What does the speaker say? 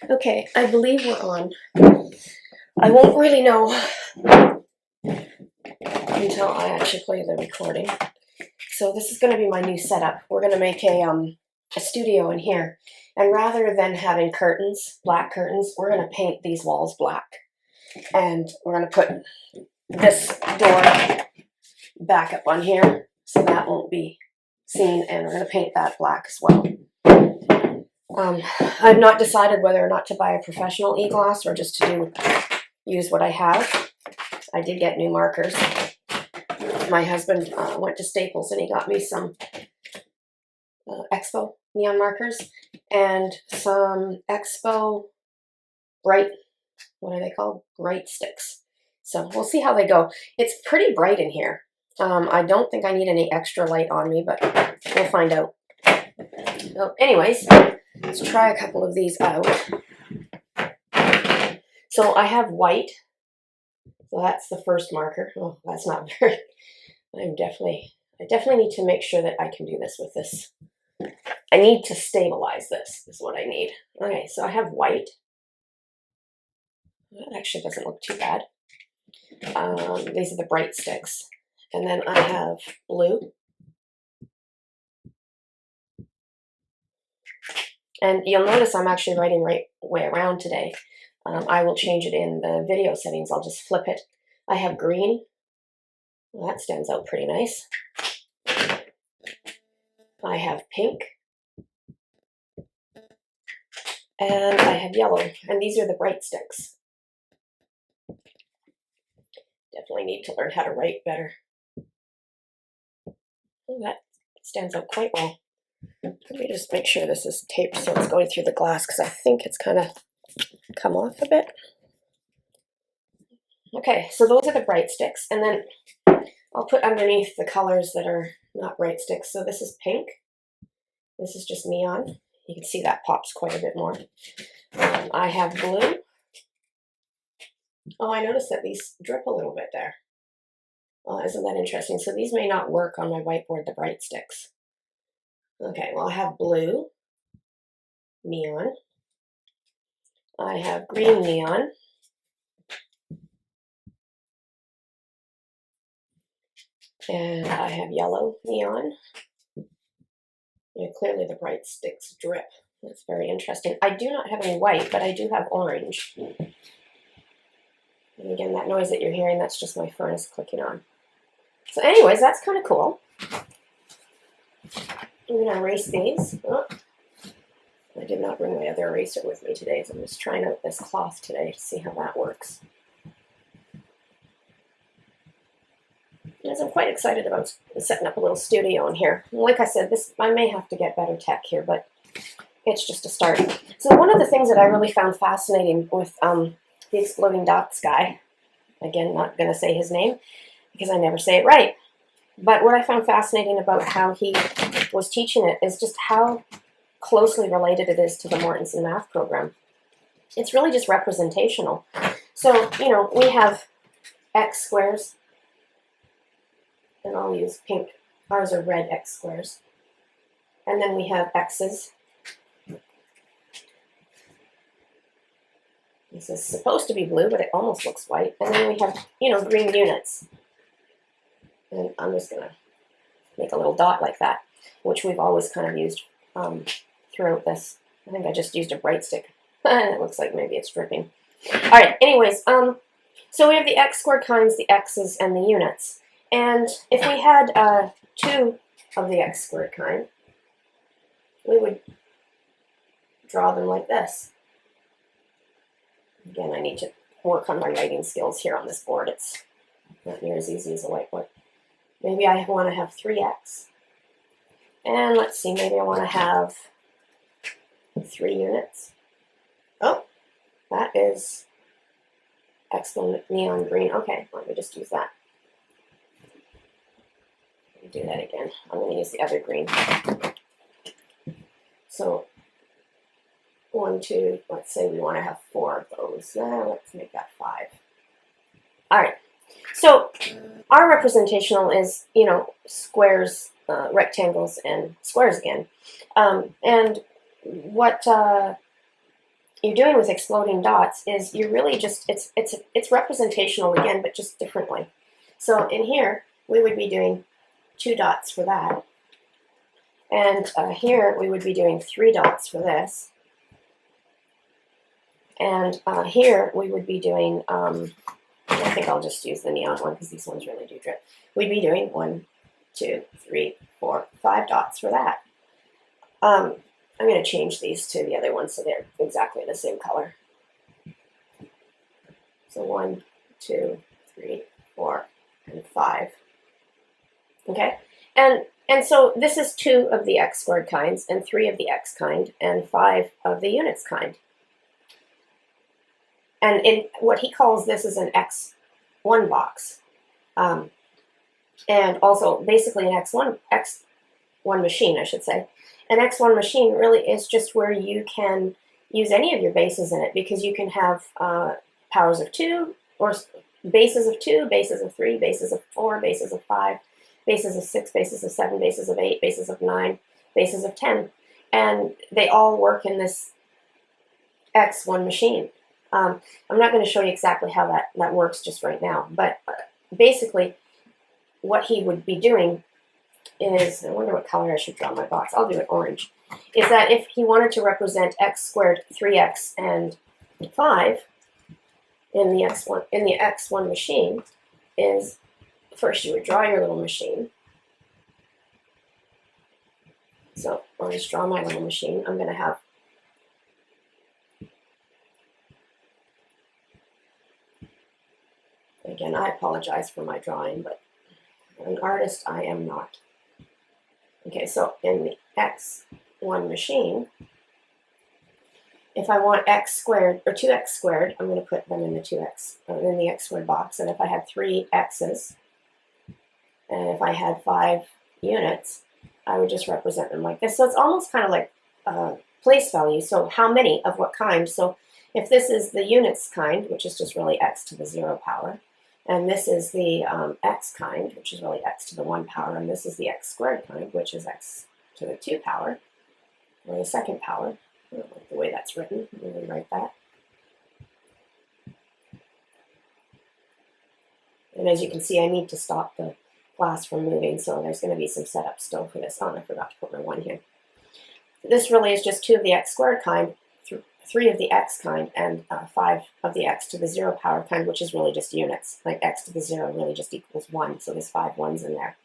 Okay, I believe we're on. I won't really know until I actually play the recording. So this is going to be my new setup. We're going to make a studio in here. And rather than having curtains, black curtains, we're going to paint these walls black. And we're going to put this door back up on here so that won't be seen. And we're going to paint that black as well. I've not decided whether or not to buy a professional e-glass or just to use what I have. I did get new markers. My husband went to Staples and he got me some Expo neon markers and some Expo bright, what are they called? Bright sticks. So we'll see how they go. It's pretty bright in here. I don't think I need any extra light on me, but we'll find out. So anyways, let's try a couple of these out. So I have white. So that's the first marker. Oh, that's not very, I definitely need to make sure that I can do this with this. I need to stabilize this, is what I need. Okay, so I have white. That actually doesn't look too bad. These are the bright sticks. And then I have blue. And you'll notice I'm actually writing right way around today. I will change it in the video settings. I'll just flip it. I have green. Well, that stands out pretty nice. I have pink. And I have yellow. And these are the bright sticks. Definitely need to learn how to write better. Oh, that stands out quite well. Let me just make sure this is taped so it's going through the glass because I think it's kind of come off a bit. Okay, so those are the bright sticks. And then I'll put underneath the colors that are not bright sticks. So this is pink. This is just neon. You can see that pops quite a bit more. I have blue. Oh, I noticed that these drip a little bit there. Isn't that interesting? So these may not work on my whiteboard, the bright sticks. Okay, well, I have blue, neon. I have green neon. And I have yellow neon. Yeah, clearly the bright sticks drip. That's very interesting. I do not have any white, but I do have orange. And again, that noise that you're hearing, that's just my furnace clicking on. So anyways, that's kind of cool. I'm going to erase these. Oh, I did not bring my other eraser with me today, so I'm just trying out this cloth today to see how that works. Yes, I'm quite excited about setting up a little studio in here. Like I said, I may have to get better tech here, but it's just a start. So one of the things that I really found fascinating with the Exploding Dots guy, again, not going to say his name because I never say it right, but what I found fascinating about how he was teaching it is just how closely related it is to the Mortensen Math program. It's really just representational. So, you know, we have x squares, and I'll use pink. Ours are red x squares. And then we have x's. This is supposed to be blue, but it almost looks white. And then we have, you know, green units. And I'm just going to make a little dot like that, which we've always kind of used throughout this. I think I just used a bright stick. And it looks like maybe it's dripping. All right, anyways, so we have the x squared kinds, the x's, and the units. And if we had 2 of the x squared kind, we would draw them like this. Again, I need to work on my writing skills here on this board. It's not near as easy as a whiteboard. Maybe I want to have 3x. And let's see, maybe I want to have 3 units. Oh, that is excellent neon green. Okay, let me just use that. Let me do that again. I'm going to use the other green. So 1, 2, let's say we want to have 4 of those. Let's make that 5. All right. So our representational is, you know, squares, rectangles, and squares again. And what you're doing with exploding dots is you're really just, it's representational again, but just differently. So in here, we would be doing 2 dots for that. And here, we would be doing 3 dots for this. And here, we would be doing, I think I'll just use the neon one because these ones really do drip. We'd be doing 1, 2, 3, 4, 5 dots for that. I'm going to change these to the other ones so they're exactly the same color. So 1, 2, 3, 4, and 5. Okay, and so this is 2 of the x squared kinds, and 3 of the x kind, and 5 of the units kind. And in what he calls this is an x1 box, and also basically an x1 machine, I should say. An x1 machine really is just where you can use any of your bases in it, because you can have powers of 2, or bases of 2, bases of 3, bases of 4, bases of 5, bases of 6, bases of 7, bases of 8, bases of 9, bases of 10. And they all work in this x1 machine. I'm not going to show you exactly how that works just right now, but basically what he would be doing is, I wonder what color I should draw my box. I'll do it orange. Is that if he wanted to represent x squared, 3x, and 5 in the x1 machine, is first you would draw your little machine. So I'll just draw my little machine. I'm going to have again, I apologize for my drawing, but an artist I am not. Okay, so in the x1 machine, if I want x squared or 2x squared, I'm going to put them in the 2x in the x squared box. And if I had 3 x's, and if I had 5 units, I would just represent them like this. So it's almost kind of like place value. So how many of what kind? So if this is the units kind, which is just really x to the 0 power, and this is the x kind, which is really x to the 1 power, and this is the x squared kind, which is x to the 2 power, or the 2nd power. I don't like the way that's written. I'm going to rewrite that. And as you can see, I need to stop the glass from moving, so there's going to be some setup still for this on. I forgot to put my 1 here. This really is just 2 of the x squared kind, 3 of the x kind, and 5 of the x to the 0 power kind, which is really just units. Like x to the 0 really just equals 1, so there's 5 ones in there.